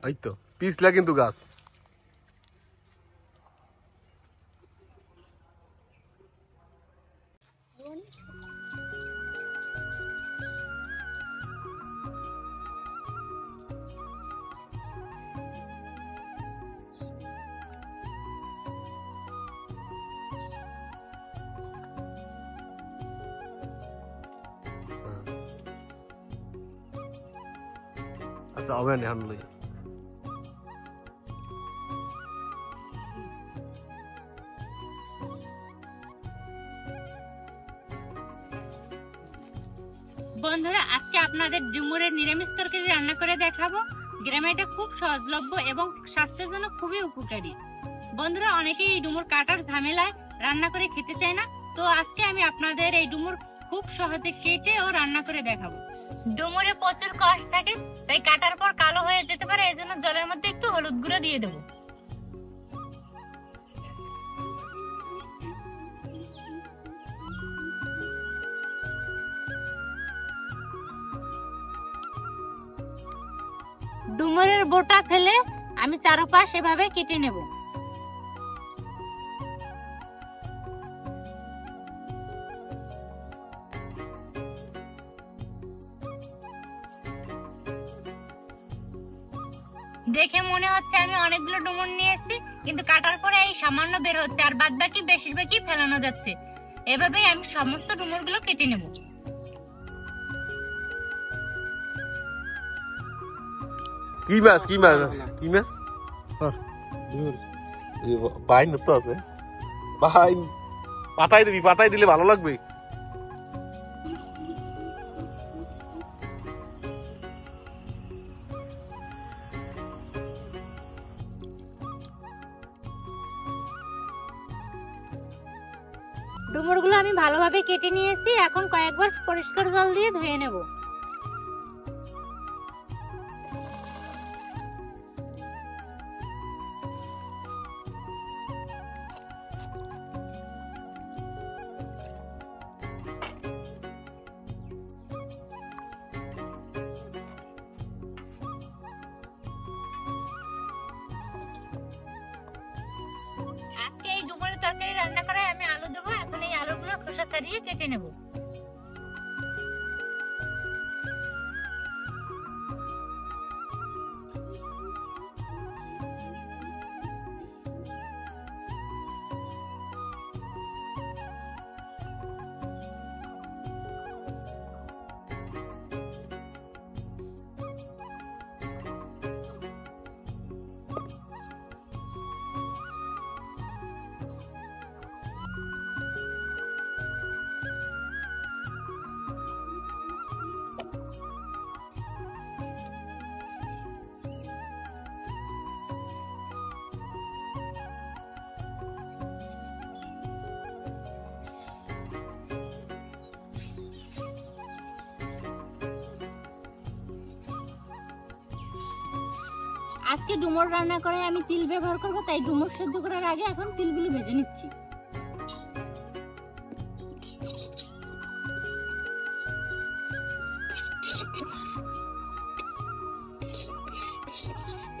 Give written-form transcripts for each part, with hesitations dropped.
এই তো পিছলা কিন্তু গাছ। আচ্ছা হবে না এখন লই। বন্ধুরা আজকে আপনাদের ডুমুরের নিরামিষ তরকারি রান্না করে দেখাবো। গ্রামে এটা খুব সহজলভ্য এবং স্বাস্থ্যের জন্য খুবই উপকারী। বন্ধুরা অনেকেই এই ডুমুর কাটার ঝামেলায় রান্না করে খেতে চায় না, তো আজকে আমি আপনাদের এই ডুমুর খুব সহজে কেটে ও রান্না করে দেখাবো। ডুমুরে প্রচুর কষ থাকে, তাই কাটার পর কালো হয়ে যেতে পারে, এজন্য জলের মধ্যে একটু হলুদ গুঁড়ো দিয়ে দেবো। ডুমুরের বোটা ফেলে আমি চারপাশ এভাবে কেটে নেব। দেখে মনে হচ্ছে আমি অনেকগুলো ডুমুর নিয়ে এসেছি, কিন্তু কাটার পরে এই সামান্য বের হচ্ছে, আর বাদ বাকি বেশিরভাগই ফেলানো যাচ্ছে। এভাবেই আমি সমস্ত ডুমুর গুলো কেটে নেব। কি মাছ কি মাছ কি মাছ? বাইন তো আছে, বাইন পাতাই দিবি, পাতাই দিলে ভালো লাগবে। ডুমুরগুলো আমি ভালোভাবে কেটে নিয়েছি, এখন কয়েকবার পরিষ্কার জল দিয়ে ধুয়ে নেব। আজকে এই ডুমুরের তরকারি রান্না করে আমি আলু দেবো। এখন এই আলুগুলো খোসা ছাড়িয়ে কেটে নেব। আজকে ডুমুর রান্না করে আমি তিল ব্যবহার করব, তাই ডুমুর সেদ্ধ করার আগে এখন তিলগুলো ভেজে নিচ্ছি।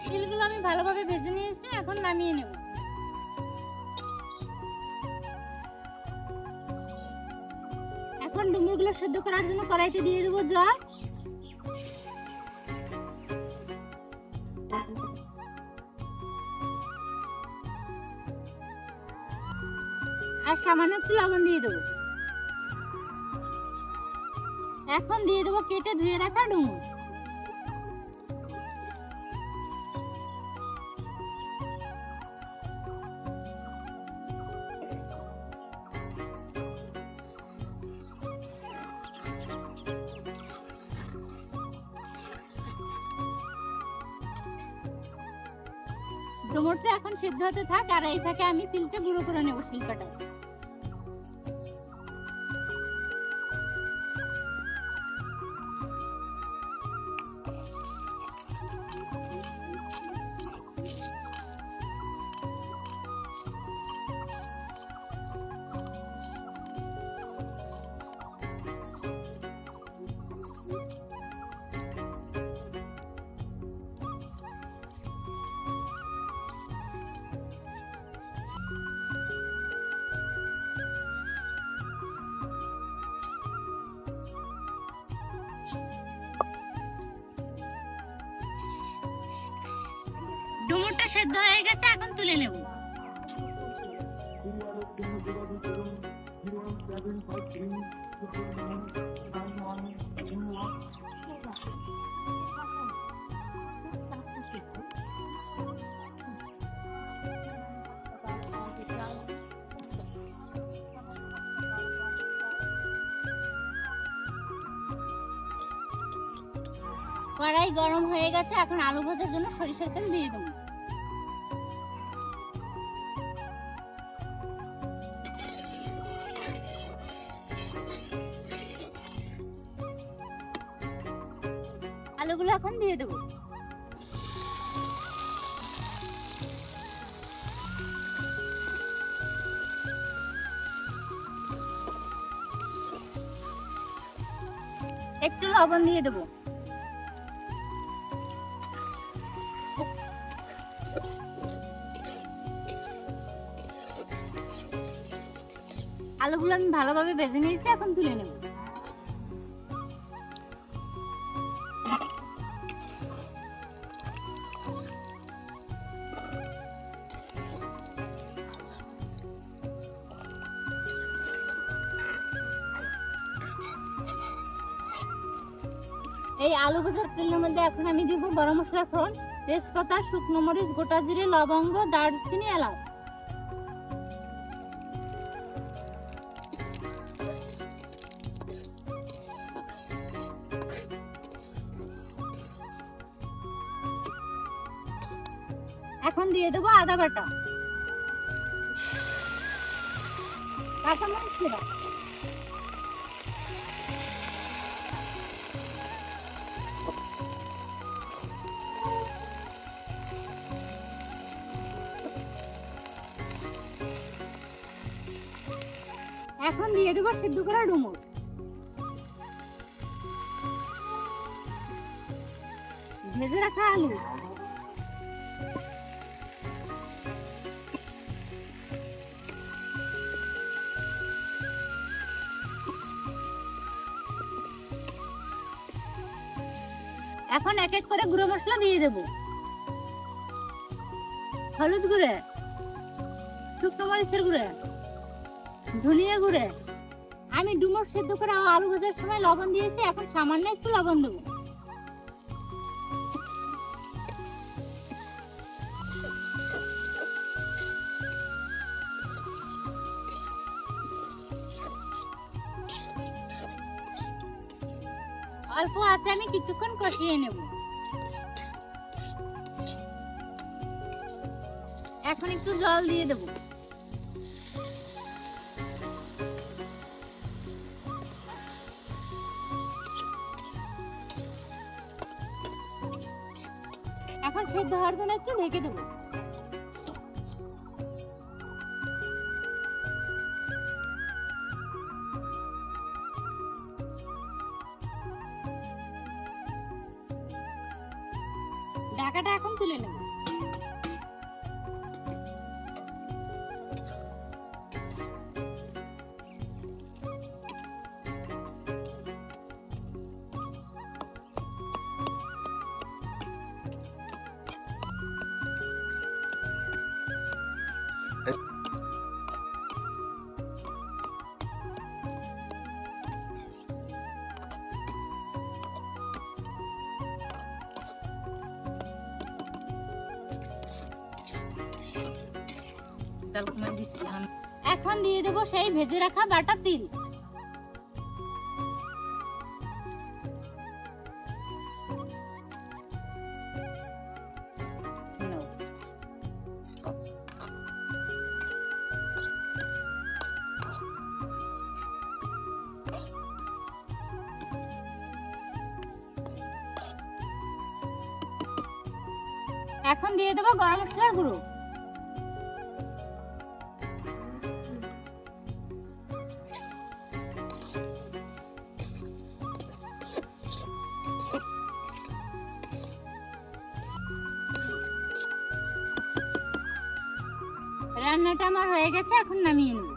তিলগুলো আমি ভালোভাবে ভেজে নিয়েছি, এখন নামিয়ে নেব। এখন ডুমুরগুলো সেদ্ধ করার জন্য কড়াইতে দিয়ে দেবো জল। আর সামান্য একটু লবণ দিয়ে দেবো। এখন দিয়ে দেবো কেটে ধুয়ে রাখা ডুমুর। ডুমুরটা এখন সিদ্ধ হতে থাক, আর এই থাকে আমি তিলটা গুঁড়ো করে নেব শিলপাটা। ডুমুরটা সেদ্ধ হয়ে গেছে, এখন তুলে নেব। কড়াই গরম হয়ে গেছে, এখন আলু ভাজার জন্য সরিষার তেল দিয়ে দেবো। আলুগুলো এখন দিয়ে দেবো। একটু লবণ দিয়ে দেবো। আলুগুলো আমি ভালোভাবে ভেজে নিয়েছি, এখন তুলে নেব। এই আলু ভাজার তেলের মধ্যে এখন আমি দিব গরম মশলা ফোড়ন, তেজপাতা, শুকনো মরিচ, গোটা জিরে, লবঙ্গ, দারচিনি, এলাচ। এখন দিয়ে দেবো আদা বাটা, কাঁচামরিচ ছিঁড়া, এখন দিয়ে দেবো সিদ্ধ করা ডুমুর। ভেজে রাখা আলু, এখন এক এক করে গুঁড়ো মশলা দিয়ে দেব। হলুদ গুঁড়ে, শুকনো মরিচের গুঁড়ে, ধনিয়া গুঁড়ে। আমি ডুমুর সেদ্ধ করে আলু ভাজার সময় লবণ দিয়েছি, এখন সামান্য একটু লবণ দেবো। অল্প আছে, আমি কিছুক্ষণ কষিয়ে নেব। এখন একটু জল দিয়ে দেব। এখন সেদ্ধ হওয়ার জন্য একটু ঢেকে দেবো। ঢাকাটা এখন তুলে নেব। এখন দিয়ে দেবো সেই ভেজে রাখা বাটা তিল। এখন দিয়ে দেবো গরম মশলার গুঁড়ো। রান্নাটা আমার হয়ে গেছে, এখন নামিয়ে নেব।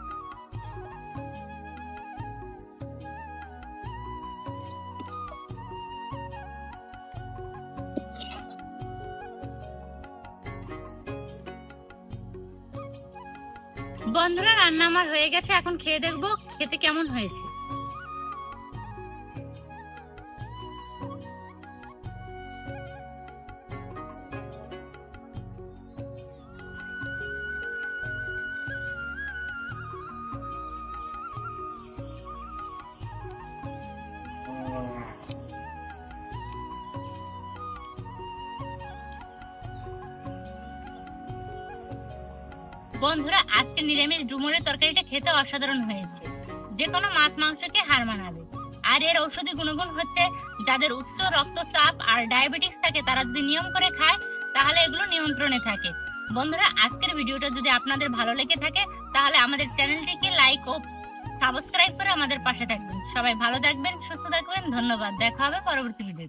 বন্ধুরা রান্না আমার হয়ে গেছে, এখন খেয়ে দেখবো খেতে কেমন হয়েছে। বন্ধুরা আজকে নিরামিষ ডুমুরের তরকারিটা খেতে অসাধারণ হয়েছে, যে কোনো মাছ মাংসকে হার মানাবে। আর এর ঔষধি গুণগুণ হচ্ছে, যাদের উচ্চ রক্তচাপ আর ডায়াবেটিস থাকে তারা যদি নিয়ম করে খায় তাহলে এগুলো নিয়ন্ত্রণে থাকে। বন্ধুরা আজকের ভিডিওটা যদি আপনাদের ভালো লেগে থাকে তাহলে আমাদের চ্যানেলটিকে লাইক ও সাবস্ক্রাইব করে আমাদের পাশে থাকবেন। সবাই ভালো থাকবেন, সুস্থ থাকবেন, ধন্যবাদ। দেখা হবে পরবর্তী ভিডিও।